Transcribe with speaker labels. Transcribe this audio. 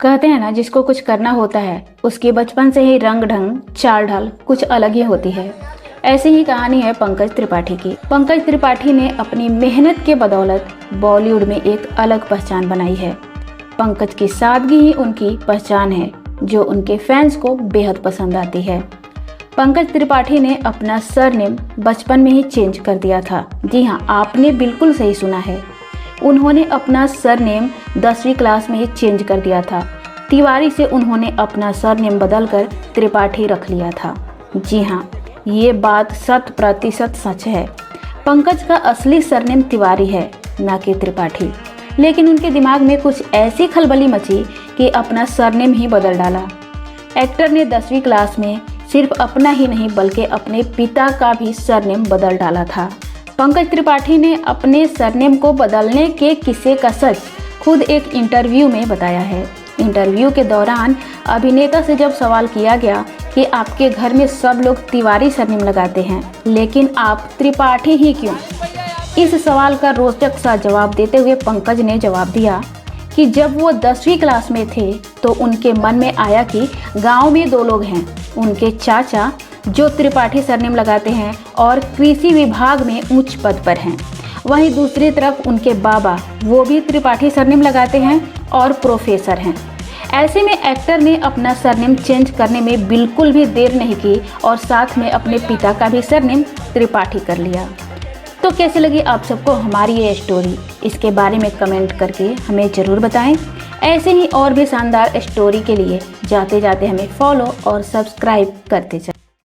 Speaker 1: कहते हैं ना, जिसको कुछ करना होता है उसकी बचपन से ही रंग ढंग चाल ढाल कुछ अलग ही होती है। ऐसी ही कहानी है पंकज त्रिपाठी की। पंकज त्रिपाठी ने अपनी मेहनत के बदौलत बॉलीवुड में एक अलग पहचान बनाई है। पंकज की सादगी ही उनकी पहचान है, जो उनके फैंस को बेहद पसंद आती है। पंकज त्रिपाठी ने अपना सरनेम बचपन में ही चेंज कर दिया था। जी हाँ, आपने बिल्कुल सही सुना है। उन्होंने अपना सरनेम 10वीं क्लास में ही चेंज कर दिया था। तिवारी से उन्होंने अपना सरनेम बदलकर त्रिपाठी रख लिया था। जी हाँ, ये बात 100% सच है। पंकज का असली सरनेम तिवारी है, ना कि त्रिपाठी। लेकिन उनके दिमाग में कुछ ऐसी खलबली मची कि अपना सरनेम ही बदल डाला। एक्टर ने 10वीं क्लास में सिर्फ अपना ही नहीं बल्कि अपने पिता का भी सरनेम बदल डाला था। पंकज त्रिपाठी ने अपने सरनेम को बदलने के किस्से का सच खुद एक इंटरव्यू में बताया है। इंटरव्यू के दौरान अभिनेता से जब सवाल किया गया कि आपके घर में सब लोग तिवारी सरनेम लगाते हैं, लेकिन आप त्रिपाठी ही क्यों? इस सवाल का रोचक सा जवाब देते हुए पंकज ने जवाब दिया कि जब वो 10वीं क्लास में थे तो उनके मन में आया कि गांव में 2 लोग हैं, उनके चाचा जो त्रिपाठी सरनेम लगाते हैं और कृषि विभाग में उच्च पद पर हैं। वहीं दूसरी तरफ उनके बाबा, वो भी त्रिपाठी सरनेम लगाते हैं और प्रोफेसर हैं। ऐसे में एक्टर ने अपना सरनेम चेंज करने में बिल्कुल भी देर नहीं की और साथ में अपने पिता का भी सरनेम त्रिपाठी कर लिया। तो कैसी लगी आप सबको हमारी ये स्टोरी? इसके बारे में कमेंट करके हमें ज़रूर बताएं। ऐसे ही और भी शानदार स्टोरी के लिए जाते जाते हमें फॉलो और सब्सक्राइब करते चलें।